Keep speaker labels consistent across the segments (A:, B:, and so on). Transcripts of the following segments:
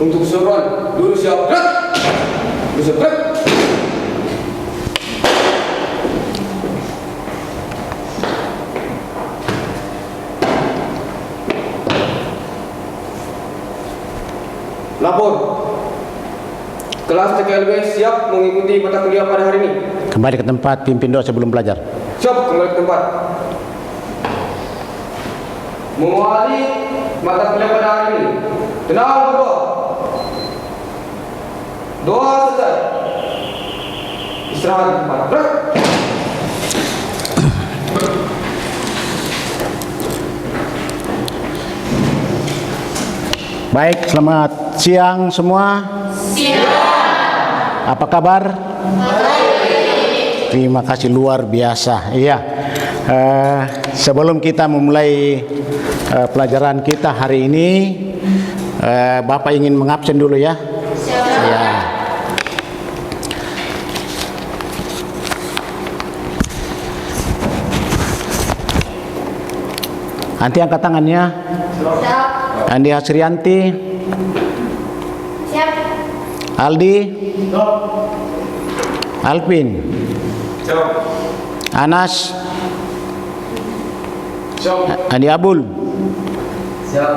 A: Untuk keseluruhan, dulu siap, gerak. Dulu siap, gerak. Lapor. Kelas TKLB siap mengikuti mata kuliah pada hari ini.
B: Kembali ke tempat, pimpin doa sebelum belajar.
A: Siap, kembali ke tempat. Mengawali mata kuliah pada hari ini. Tenang berdoa. Doa selesai. Istirahat di tempat. Gerak.
B: Baik, selamat siang semua. Siang. Apa kabar? Baik. Terima kasih, luar biasa. Iya. Sebelum kita memulai pelajaran kita hari ini, Bapak ingin mengabsen dulu ya. Ya. Nanti angkat tangannya.
C: Siap.
B: Andi Hasrianti.
C: Siap.
B: Aldi. Alvin.
A: Siap.
B: Anas.
A: Siap.
B: Andi Abul.
A: Siap.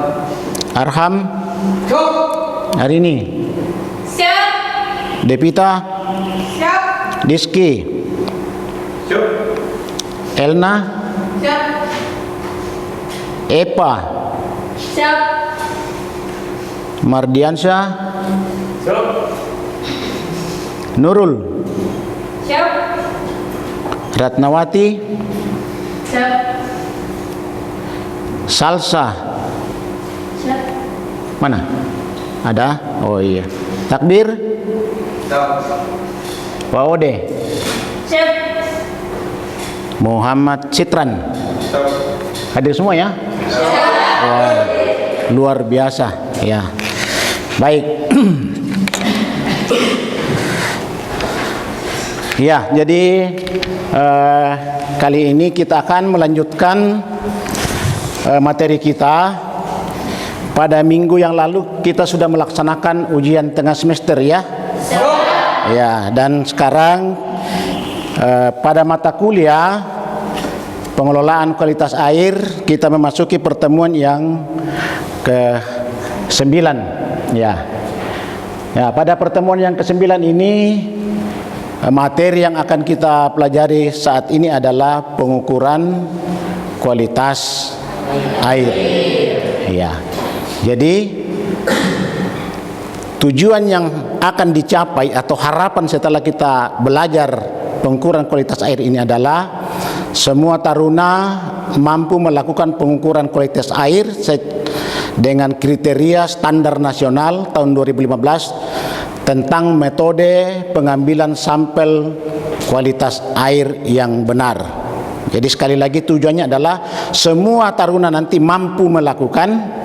B: Arham.
A: Siap.
B: Hari ini.
C: Siap.
B: Devita.
C: Siap.
B: Diski.
A: Siap.
B: Elna.
C: Siap.
B: Epa.
C: Siap.
B: Mardiansyah.
A: Siap.
B: Nurul.
C: Siap.
B: Ratnawati.
C: Siap.
B: Salsa.
C: Siap.
B: Mana? Ada? Oh iya. Takbir.
A: Siap.
B: Pak Ode.
C: Siap.
B: Muhammad Citran.
A: Siap.
B: Hadir semua ya? Wah, luar biasa ya. Baik. Ya, jadi kali ini kita akan melanjutkan materi kita. Pada minggu yang lalu kita sudah melaksanakan ujian tengah semester ya. Ya, dan sekarang pada mata kuliah pengelolaan kualitas air kita memasuki pertemuan yang ke-9 ya. Ya, pada pertemuan yang ke-9 ini materi yang akan kita pelajari saat ini adalah pengukuran kualitas air. Ya. Jadi tujuan yang akan dicapai atau harapan setelah kita belajar pengukuran kualitas air ini adalah semua taruna mampu melakukan pengukuran kualitas air dengan kriteria standar nasional tahun 2015 tentang metode pengambilan sampel kualitas air yang benar. Jadi sekali lagi tujuannya adalah semua taruna nanti mampu melakukan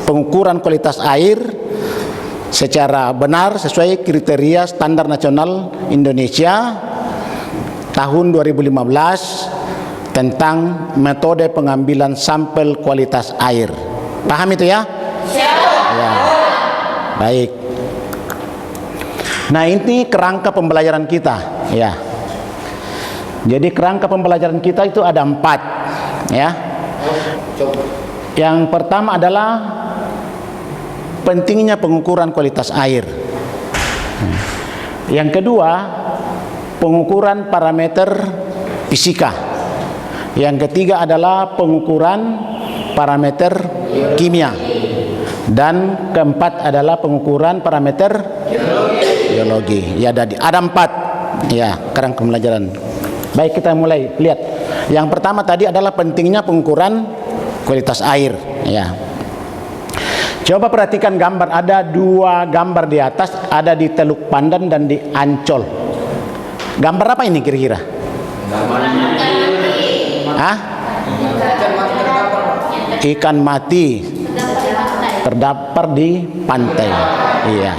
B: pengukuran kualitas air secara benar sesuai kriteria standar nasional Indonesia tahun 2015 tentang metode pengambilan sampel kualitas air. Paham itu ya? Ya. Baik. Nah, ini kerangka pembelajaran kita ya. Jadi kerangka pembelajaran kita itu ada 4 ya. Yang pertama adalah pentingnya pengukuran kualitas air. Yang kedua, pengukuran parameter fisika. Yang ketiga adalah pengukuran parameter kimia. Dan keempat adalah pengukuran parameter biologi. Ya, ada 4 ya kerangka pembelajaran. Baik, kita mulai lihat. Yang pertama tadi adalah pentingnya pengukuran kualitas air ya. Coba perhatikan gambar, ada 2 gambar di atas, ada di Teluk Pandan dan di Ancol. Gambar apa ini kira-kira? Hah? Ikan mati terdampar di pantai. Iya.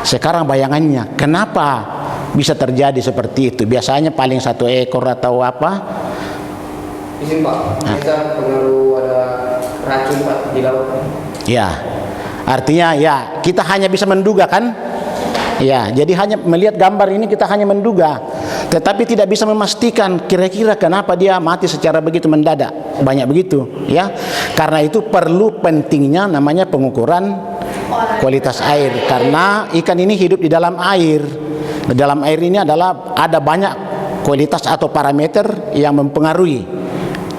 B: Sekarang bayangannya, kenapa bisa terjadi seperti itu? Biasanya paling 1 ekor atau apa?
A: Izin Pak, kita pengaruh ada racun Pak di laut.
B: Ya. Artinya ya kita hanya bisa menduga kan? Ya, jadi hanya melihat gambar ini kita hanya menduga, tetapi tidak bisa memastikan kira-kira kenapa dia mati secara begitu mendadak, banyak begitu, ya. Karena itu perlu pentingnya namanya pengukuran kualitas air, karena ikan ini hidup di dalam air. Di dalam air ini ada banyak kualitas atau parameter yang mempengaruhi.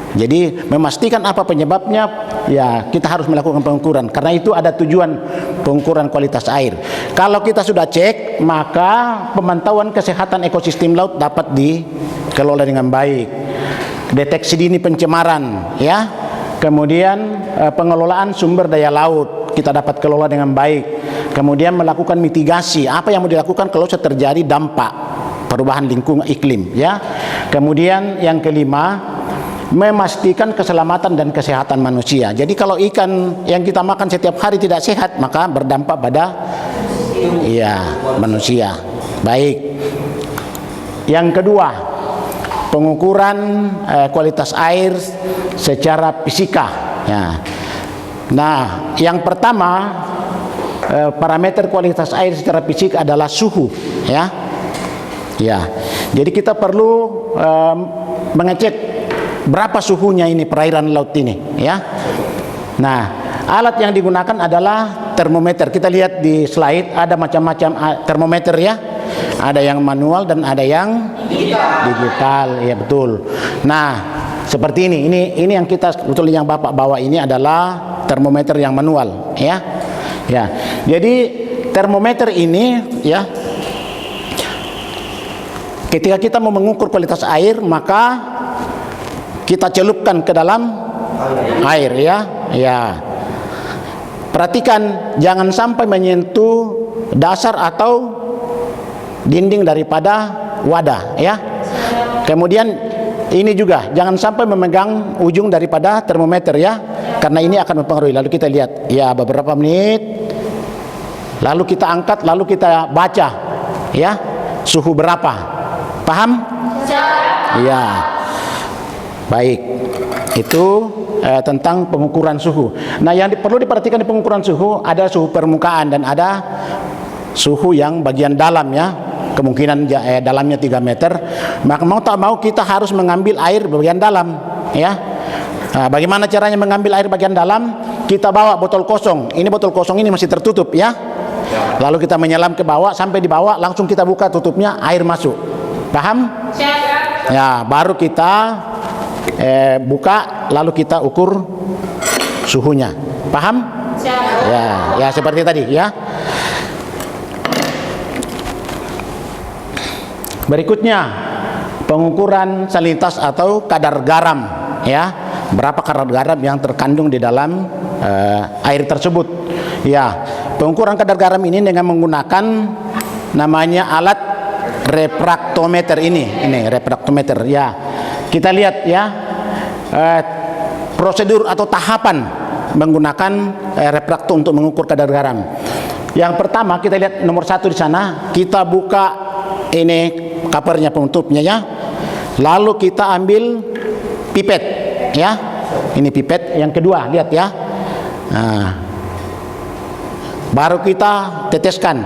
B: Jadi memastikan apa penyebabnya, ya kita harus melakukan pengukuran. Karena itu ada tujuan pengukuran kualitas air. Kalau kita sudah cek, maka pemantauan kesehatan ekosistem laut dapat dikelola dengan baik. Deteksi dini pencemaran, ya. Kemudian pengelolaan sumber daya laut kita dapat kelola dengan baik. Kemudian melakukan mitigasi, apa yang mau dilakukan kalau terjadi dampak perubahan lingkungan iklim, ya. Kemudian yang kelima, memastikan keselamatan dan kesehatan manusia. Jadi kalau ikan yang kita makan setiap hari tidak sehat, maka berdampak pada manusia. Baik. Yang kedua, pengukuran kualitas air secara fisika, ya. Nah, yang pertama, parameter kualitas air secara fisik adalah suhu, ya. Ya. Jadi kita perlu mengecek berapa suhunya ini perairan laut ini, ya. Nah, alat yang digunakan adalah termometer. Kita lihat di slide ada macam-macam termometer, ya. Ada yang manual dan ada yang digital, ya betul. Nah, seperti ini. Ini yang kita sebetulnya yang Bapak bawa ini adalah termometer yang manual, ya. Ya. Jadi termometer ini, ya, ketika kita mau mengukur kualitas air, maka kita celupkan ke dalam air, ya. Ya. Perhatikan jangan sampai menyentuh dasar atau dinding daripada wadah, ya. Kemudian ini juga jangan sampai memegang ujung daripada termometer, ya. Karena ini akan mempengaruhi. Lalu kita lihat, ya, beberapa menit. Lalu kita angkat, lalu kita baca, ya, suhu berapa. Paham? Ya. Baik, itu tentang pengukuran suhu. Nah, yang perlu diperhatikan di pengukuran suhu ada suhu permukaan dan ada suhu yang bagian dalam, ya. Kemungkinan dalamnya 3 meter. Maka mau tak mau kita harus mengambil air bagian dalam, ya. Nah, bagaimana caranya mengambil air bagian dalam? Kita bawa botol kosong. Ini botol kosong ini masih tertutup, ya. Lalu kita menyelam ke bawah, sampai di bawah langsung kita buka tutupnya, air masuk. Paham? Ya, baru kita buka, lalu kita ukur suhunya. Paham? Ya, ya seperti tadi, ya. Berikutnya pengukuran salinitas atau kadar garam, ya. Berapa kadar garam yang terkandung di dalam air tersebut. Ya, pengukuran kadar garam ini dengan menggunakan namanya alat refraktometer ini refraktometer, ya. Kita lihat, ya, prosedur atau tahapan menggunakan refraktor untuk mengukur kadar garam. Yang pertama kita lihat nomor 1 di sana, kita buka ini covernya, penutupnya, ya. Lalu kita ambil pipet, ya. Ini pipet. Yang kedua, lihat, ya. Nah, baru kita teteskan.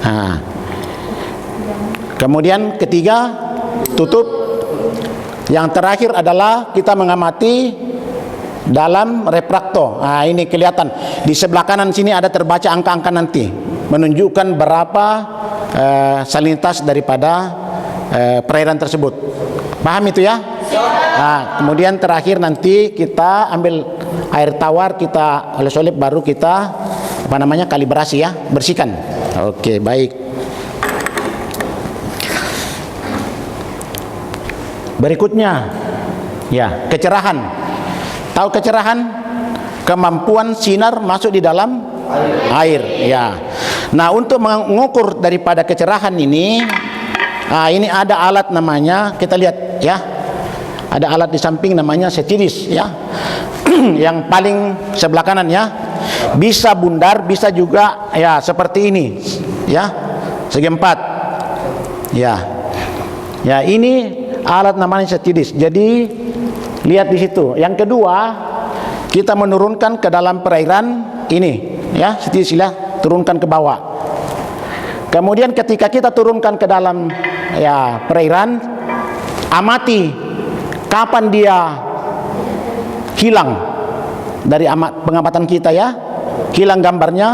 B: Nah, kemudian ketiga tutup. Yang terakhir adalah kita mengamati dalam refraktor. Nah, ini kelihatan di sebelah kanan sini ada terbaca angka-angka nanti menunjukkan berapa salinitas daripada perairan tersebut. Paham itu, ya? Nah, kemudian terakhir nanti kita ambil air tawar, kita oles-oles, baru kita kalibrasi, ya, bersihkan. Oke, baik. Berikutnya, ya, kecerahan. Tahu kecerahan? Kemampuan sinar masuk di dalam air, ya. Nah, untuk mengukur daripada kecerahan ini, ini ada alat namanya, kita lihat, ya. Ada alat di samping namanya setidis, ya. Yang paling sebelah kanan, ya. Bisa bundar, bisa juga, ya, seperti ini, ya. Segi 4. Ya. Ya, ini alat namanya setidis. Jadi lihat di situ. Yang kedua, kita menurunkan ke dalam perairan ini ya, sila turunkan ke bawah. Kemudian ketika kita turunkan ke dalam ya perairan, amati kapan dia hilang dari pengamatan kita ya, hilang gambarnya,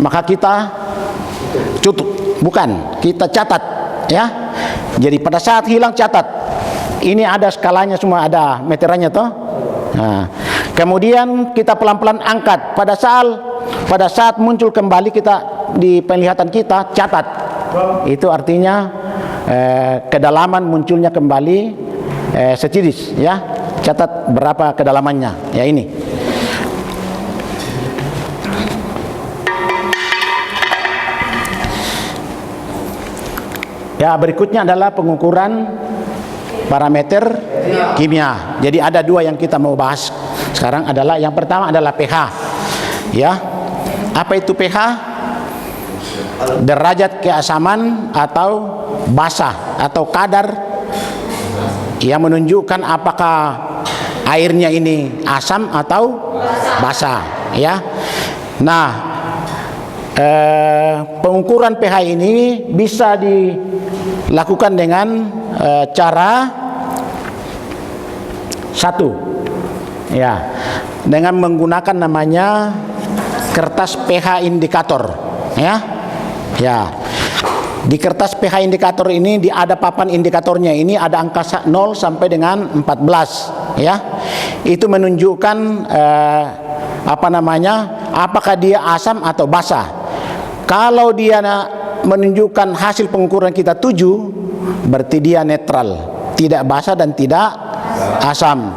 B: maka kita kita catat ya. Jadi pada saat hilang catat. Ini ada skalanya semua, ada meterannya toh. Nah, kemudian kita pelan-pelan angkat. Pada saat muncul kembali kita di penglihatan kita catat. Itu artinya kedalaman munculnya kembali secidis ya. Catat berapa kedalamannya. Ya ini. Ya, berikutnya adalah pengukuran parameter kimia. Jadi ada dua yang kita mau bahas sekarang, adalah yang pertama adalah pH. Ya. Apa itu pH? Derajat keasaman atau basa atau kadar yang menunjukkan apakah airnya ini asam atau basa, ya. Nah, pengukuran pH ini bisa dilakukan dengan cara satu, ya, dengan menggunakan namanya kertas pH indikator, ya. Ya, di kertas pH indikator ini ada papan indikatornya. Ini ada angka 0 sampai dengan 14, ya. Itu menunjukkan apakah dia asam atau basa. Kalau dia menunjukkan hasil pengukuran kita 7, berarti dia netral, tidak basa dan tidak asam.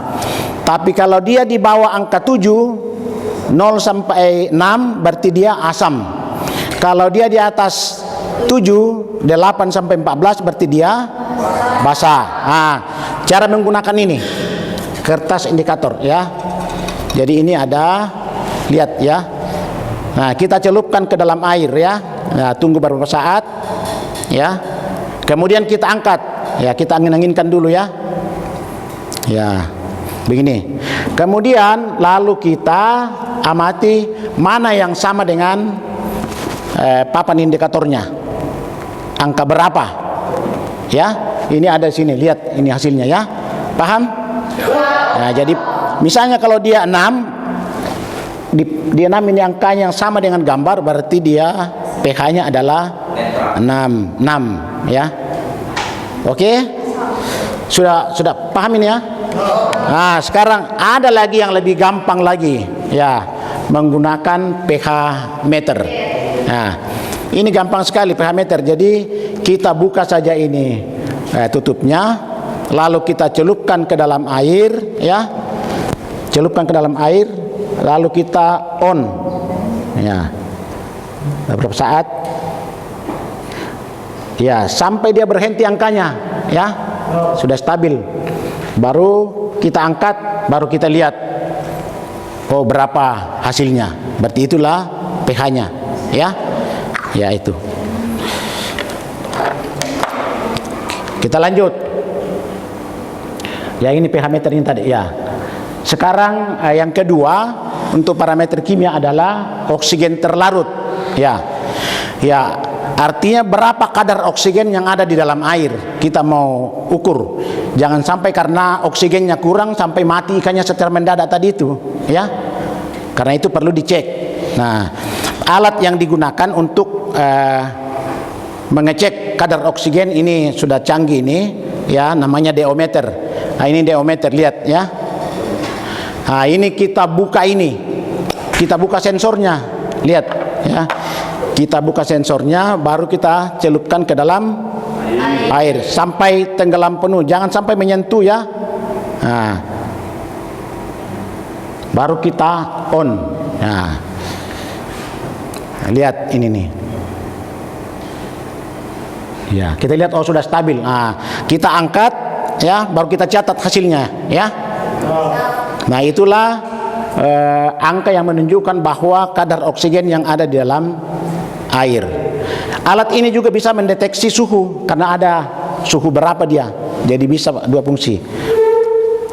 B: Tapi kalau dia di bawah angka 7, 0 sampai 6, berarti dia asam. Kalau dia di atas 7, 8 sampai 14, berarti dia basa. Nah, cara menggunakan ini kertas indikator, ya. Jadi ini ada, lihat ya. Nah, kita celupkan ke dalam air, ya. Nah, tunggu beberapa saat, ya. Kemudian kita angkat, ya, kita angin-anginkan dulu, ya. Ya, begini. Kemudian lalu kita amati mana yang sama dengan papan indikatornya, angka berapa, ya. Ini ada di sini, lihat ini hasilnya, ya. Paham? Nah, jadi misalnya kalau dia 6, dia 6 ini angkanya yang sama dengan gambar, berarti dia pH-nya adalah 6, ya. Oke? Sudah paham ini, ya? Nah, sekarang ada lagi yang lebih gampang lagi, ya, menggunakan pH meter. Nah, ini gampang sekali pH meter. Jadi kita buka saja ini tutupnya, lalu kita celupkan ke dalam air, ya. Celupkan ke dalam air, lalu kita on, ya. Beberapa saat, ya, sampai dia berhenti angkanya, ya, sudah stabil. Baru kita angkat, baru kita lihat, oh berapa hasilnya. Berarti itulah pH-nya, ya. Ya, itu. Kita lanjut. Ya, ini pH meter ini tadi, ya. Sekarang yang kedua untuk parameter kimia adalah oksigen terlarut, ya. Ya, artinya berapa kadar oksigen yang ada di dalam air kita mau ukur. Jangan sampai karena oksigennya kurang sampai mati ikannya secara mendadak tadi itu, ya. Karena itu perlu dicek. Nah, alat yang digunakan untuk mengecek kadar oksigen ini sudah canggih ini, ya, namanya deometer. Nah, ini deometer, lihat, ya. Nah, ini kita buka sensornya, lihat, ya. Kita buka sensornya, baru kita celupkan ke dalam air sampai tenggelam penuh, jangan sampai menyentuh, ya. Nah, baru kita on. Nah, lihat ini nih. Ya, kita lihat, oh sudah stabil. Nah, kita angkat, ya, baru kita catat hasilnya, ya. Nah, itulah angka yang menunjukkan bahwa kadar oksigen yang ada di dalam air. Alat ini juga bisa mendeteksi suhu karena ada suhu berapa dia. Jadi bisa dua fungsi.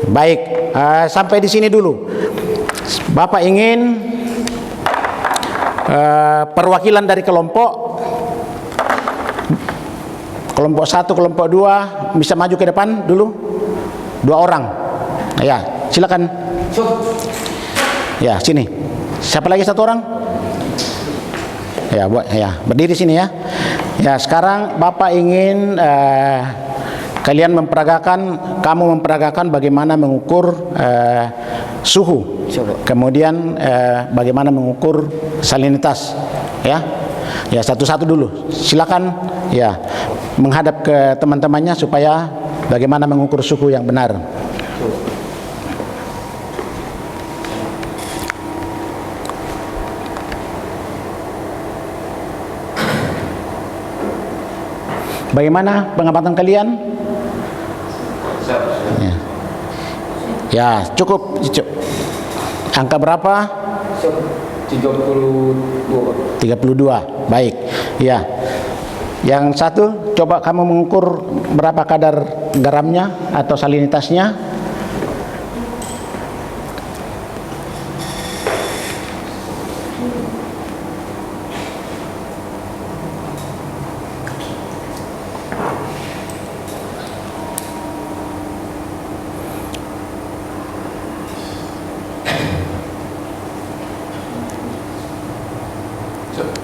B: Baik, sampai di sini dulu. Bapak ingin perwakilan dari kelompok 1, kelompok 2 bisa maju ke depan dulu. 2 orang. Ya, silakan. Ya, sini. Siapa lagi 1 orang? Ya, berdiri sini ya. Ya, sekarang Bapak ingin kamu memperagakan bagaimana mengukur suhu. Kemudian bagaimana mengukur salinitas, ya. Ya, satu-satu dulu. Silakan ya menghadap ke teman-temannya supaya bagaimana mengukur suhu yang benar. Bagaimana pengamatan kalian? Ya, cukup. Angka berapa? 32. Baik. Ya. Yang satu, coba kamu mengukur berapa kadar garamnya atau salinitasnya.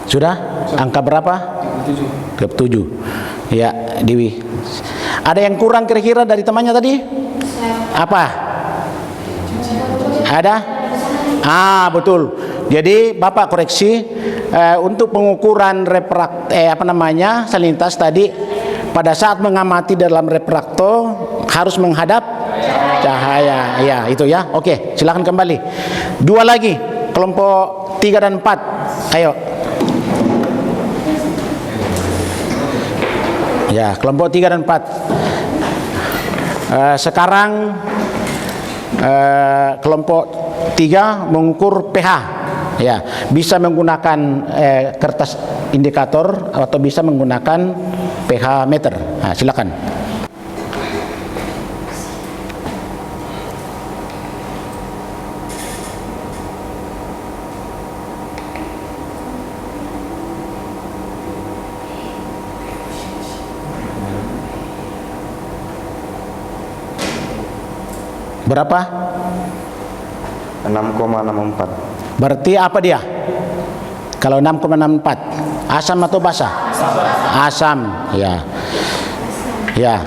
B: Sudah? Angka berapa? 37. Ya, Dewi. Ada yang kurang kira-kira dari temannya tadi? Apa? Ada? Betul. Jadi Bapak koreksi untuk pengukuran salinitas tadi, pada saat mengamati dalam refraktor harus menghadap cahaya. Ya, itu ya. Oke, silakan kembali. 2 lagi, kelompok 3 dan 4. Ayo. Ya, kelompok 3 dan 4. Sekarang kelompok 3 mengukur pH. Ya, bisa menggunakan kertas indikator atau bisa menggunakan pH meter. Nah, silakan. Berapa?
D: 6,64.
B: Berarti apa dia? Kalau 6,64, asam atau basa? Asam. Ya. Ya,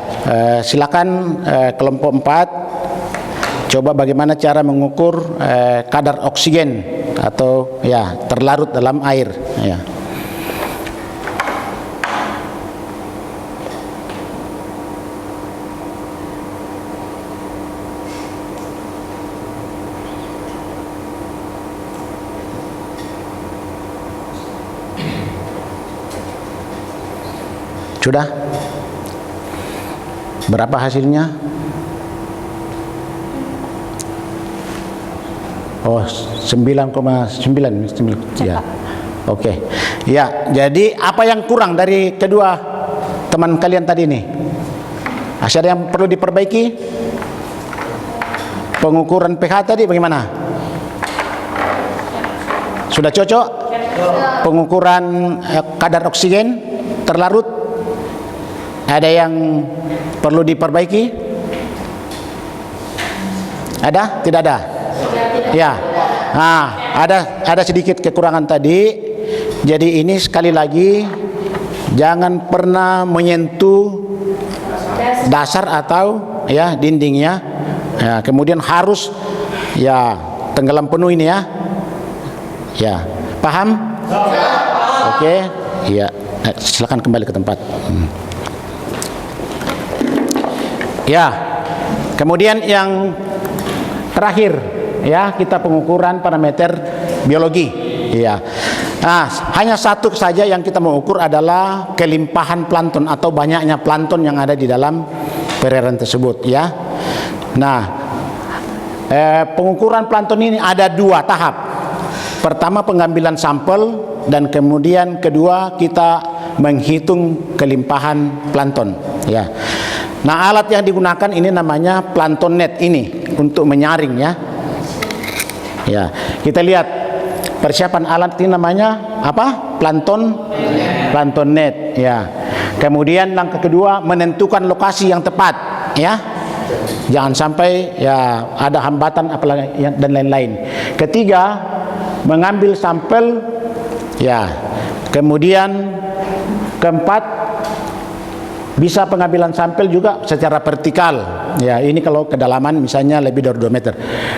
B: silakan kelompok 4 coba bagaimana cara mengukur kadar oksigen atau ya terlarut dalam air, ya. Sudah? Berapa hasilnya? Oh, 9,9. Ya. Oke. Ya, jadi apa yang kurang dari kedua teman kalian tadi nih? Ada yang perlu diperbaiki? Pengukuran pH tadi bagaimana? Sudah cocok? Pengukuran kadar oksigen terlarut? Ada yang perlu diperbaiki? Ada? Tidak ada? Ya. Nah, ada sedikit kekurangan tadi. Jadi ini sekali lagi jangan pernah menyentuh dasar atau ya dindingnya. Ya, kemudian harus ya tenggelam penuh ini ya. Ya, paham? Oke. Ya, silakan kembali ke tempat. Ya, kemudian yang terakhir ya kita pengukuran parameter biologi. Ya, nah hanya satu saja yang kita mengukur adalah kelimpahan plankton atau banyaknya plankton yang ada di dalam perairan tersebut. Ya, nah pengukuran plankton ini ada 2 tahap. Pertama pengambilan sampel dan kemudian kedua kita menghitung kelimpahan plankton. Ya. Nah, alat yang digunakan ini namanya plankton net ini untuk menyaring ya. Ya, kita lihat persiapan alat ini namanya apa? Plankton net, ya. Kemudian langkah kedua, menentukan lokasi yang tepat, ya. Jangan sampai ya ada hambatan apalagi dan lain-lain. Ketiga, mengambil sampel, ya. Kemudian keempat, bisa pengambilan sampel juga secara vertikal, ya. Ini kalau kedalaman misalnya lebih dari 2 meter.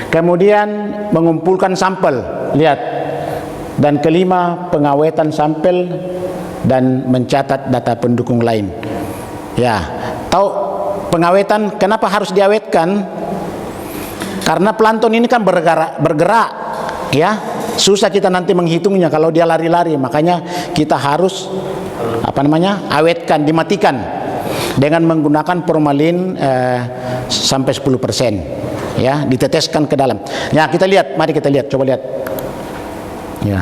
B: Kemudian mengumpulkan sampel, lihat. Dan kelima, pengawetan sampel dan mencatat data pendukung lain. Ya, tahu pengawetan kenapa harus diawetkan? Karena plankton ini kan bergerak, ya. Susah kita nanti menghitungnya kalau dia lari-lari. Makanya kita harus awetkan, dimatikan dengan menggunakan formalin sampai 10%, ya, diteteskan ke dalam. Ya, kita lihat, mari kita lihat, coba lihat. Ya.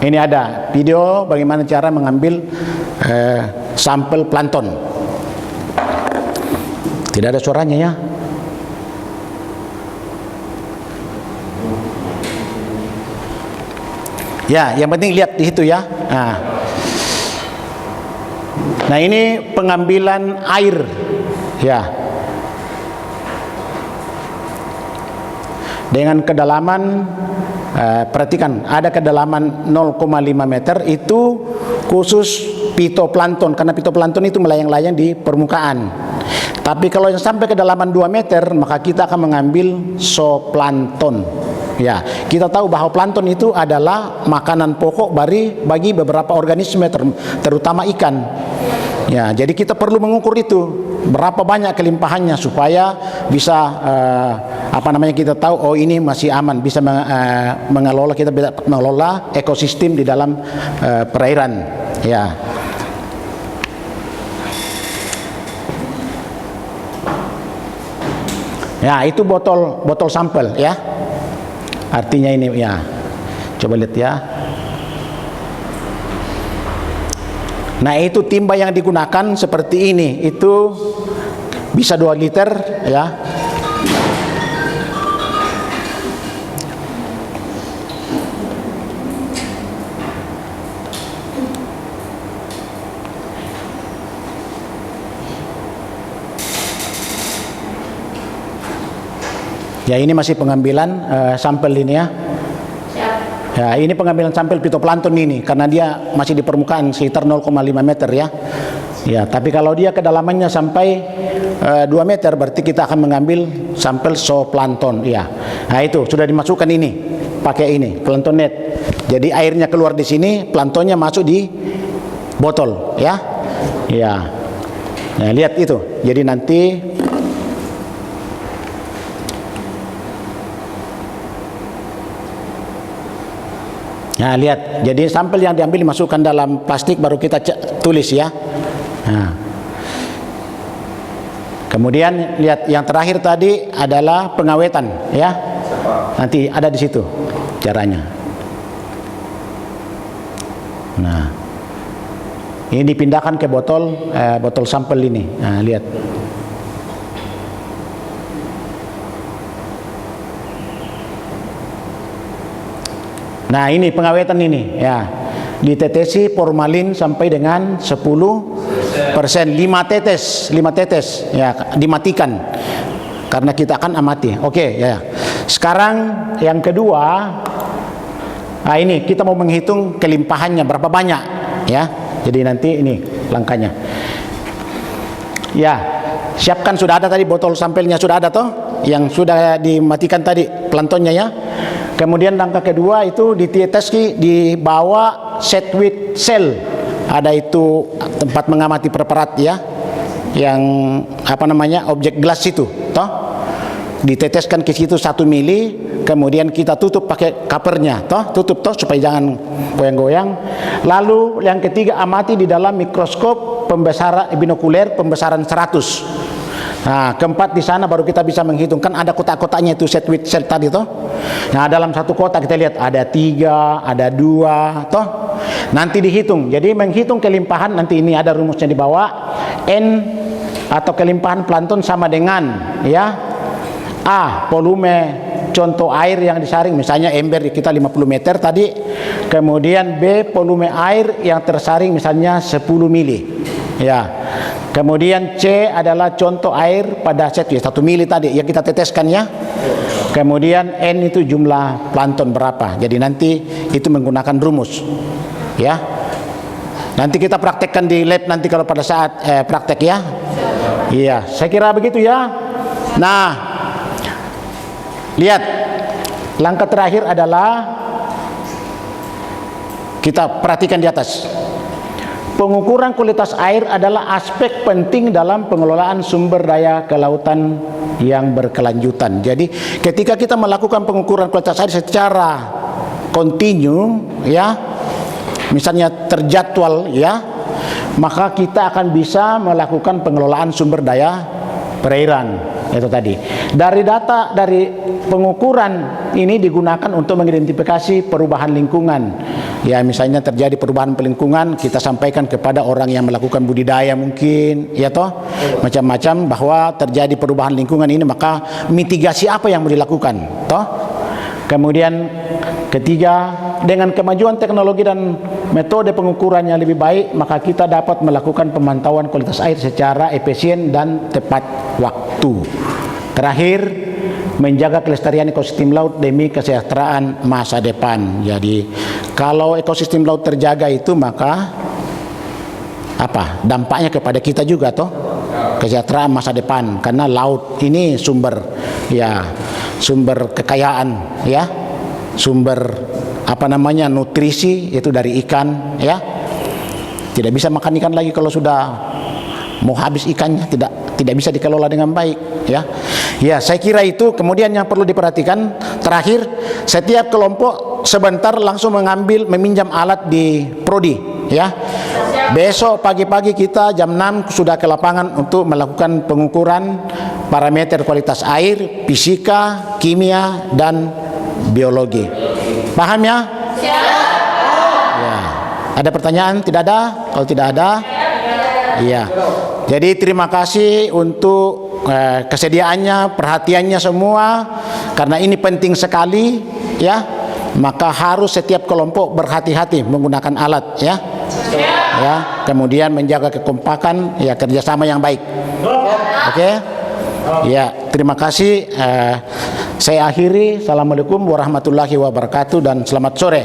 B: Ini ada video bagaimana cara mengambil sampel plankton. Tidak ada suaranya, ya. Ya, yang penting lihat di situ, ya. Nah, ini pengambilan air, ya. Dengan kedalaman, perhatikan, ada kedalaman 0,5 meter, itu khusus phytoplankton, karena phytoplankton itu melayang-layang di permukaan. Tapi kalau yang sampai kedalaman 2 meter, maka kita akan mengambil zooplankton. Ya, kita tahu bahwa plankton itu adalah makanan pokok bagi beberapa organisme, terutama ikan. Ya, jadi kita perlu mengukur itu berapa banyak kelimpahannya supaya bisa kita tahu oh ini masih aman, bisa mengelola, kita bisa mengelola ekosistem di dalam perairan. Ya. Ya, itu botol sampel, ya. Artinya ini, ya. Coba lihat, ya. Nah, itu timba yang digunakan seperti ini. Itu bisa 2 liter, ya. Ya, ini masih pengambilan sampel ini, ya. Ya, ini pengambilan sampel phytoplankton ini karena dia masih di permukaan sekitar 0,5 meter, ya. Ya, tapi kalau dia kedalamannya sampai 2 meter berarti kita akan mengambil sampel zooplankton, ya. Nah, itu sudah dimasukkan ini pakai ini plankton net. Jadi airnya keluar di sini, planktonnya masuk di botol, ya. Ya. Nah, lihat itu. Jadi nanti nah, lihat, jadi sampel yang diambil dimasukkan dalam plastik baru kita tulis, ya. Nah. Kemudian lihat yang terakhir tadi adalah pengawetan, ya. Nanti ada di situ caranya. Nah, ini dipindahkan ke botol sampel ini. Nah, lihat. Nah, ini pengawetan ini, ya. Ditetesi formalin sampai dengan 10%, 5 tetes, ya, dimatikan karena kita akan amati. Oke, ya. Sekarang yang kedua, nah ini kita mau menghitung kelimpahannya berapa banyak, ya. Jadi nanti ini langkahnya. Ya, siapkan, sudah ada tadi botol sampelnya, sudah ada toh, yang sudah dimatikan tadi planktonnya, ya. Kemudian langkah kedua itu ditetes dibawa set with cell. Ada itu tempat mengamati preparat, ya. Yang objek gelas itu, toh. Diteteskan ke situ 1 mili, kemudian kita tutup pakai covernya, toh, tutup toh supaya jangan goyang-goyang. Lalu yang ketiga, amati di dalam mikroskop binokuler pembesaran 100. Nah, keempat di sana baru kita bisa menghitung, kan ada kotak-kotaknya itu set with cell tadi toh. Nah, dalam satu kotak kita lihat ada 3, ada 2, toh. Nanti dihitung. Jadi menghitung kelimpahan nanti ini ada rumusnya di bawah. N atau kelimpahan plankton sama dengan, ya, A volume contoh air yang disaring, misalnya ember kita 50 meter tadi, kemudian B volume air yang tersaring misalnya 10 mili, ya. Kemudian C adalah contoh air pada set 1 mili tadi yang kita teteskan, ya. Kemudian N itu jumlah plankton berapa. Jadi nanti itu menggunakan rumus, ya. Nanti kita praktekkan di lab nanti kalau pada saat praktek, ya. Iya, saya kira begitu, ya. Nah, lihat, langkah terakhir adalah kita perhatikan di atas. Pengukuran kualitas air adalah aspek penting dalam pengelolaan sumber daya kelautan yang berkelanjutan. Jadi ketika kita melakukan pengukuran kualitas air secara kontinu, ya, misalnya terjadwal, ya, maka kita akan bisa melakukan pengelolaan sumber daya perairan. Itu tadi. Dari data dari pengukuran ini digunakan untuk mengidentifikasi perubahan lingkungan. Ya, misalnya terjadi perubahan lingkungan, kita sampaikan kepada orang yang melakukan budidaya mungkin, ya toh, macam-macam bahwa terjadi perubahan lingkungan ini, maka mitigasi apa yang mau dilakukan, toh. Kemudian ketiga, dengan kemajuan teknologi dan metode pengukuran yang lebih baik, maka kita dapat melakukan pemantauan kualitas air secara efisien dan tepat waktu. Terakhir, menjaga kelestarian ekosistem laut demi kesejahteraan masa depan. Jadi, kalau ekosistem laut terjaga itu, maka apa? Dampaknya kepada kita juga, toh, kesejahteraan masa depan. Karena laut ini sumber, ya, sumber kekayaan, ya, sumber apa namanya nutrisi itu dari ikan, ya. Tidak bisa makan ikan lagi kalau sudah mau habis ikannya, tidak bisa dikelola dengan baik, ya. Ya, saya kira itu. Kemudian yang perlu diperhatikan terakhir, setiap kelompok sebentar langsung meminjam alat di prodi, ya. Besok pagi-pagi kita jam 6 sudah ke lapangan untuk melakukan pengukuran parameter kualitas air, fisika, kimia, dan biologi. Paham, ya? Ya. Ada pertanyaan? Tidak ada? Kalau tidak ada, iya. Jadi terima kasih untuk kesediaannya, perhatiannya semua, karena ini penting sekali, ya. Maka harus setiap kelompok berhati-hati menggunakan alat, ya. Ya, kemudian menjaga kekompakan, ya, kerjasama yang baik. Oke? Ya, terima kasih. Saya akhiri. Assalamualaikum warahmatullahi wabarakatuh dan selamat sore.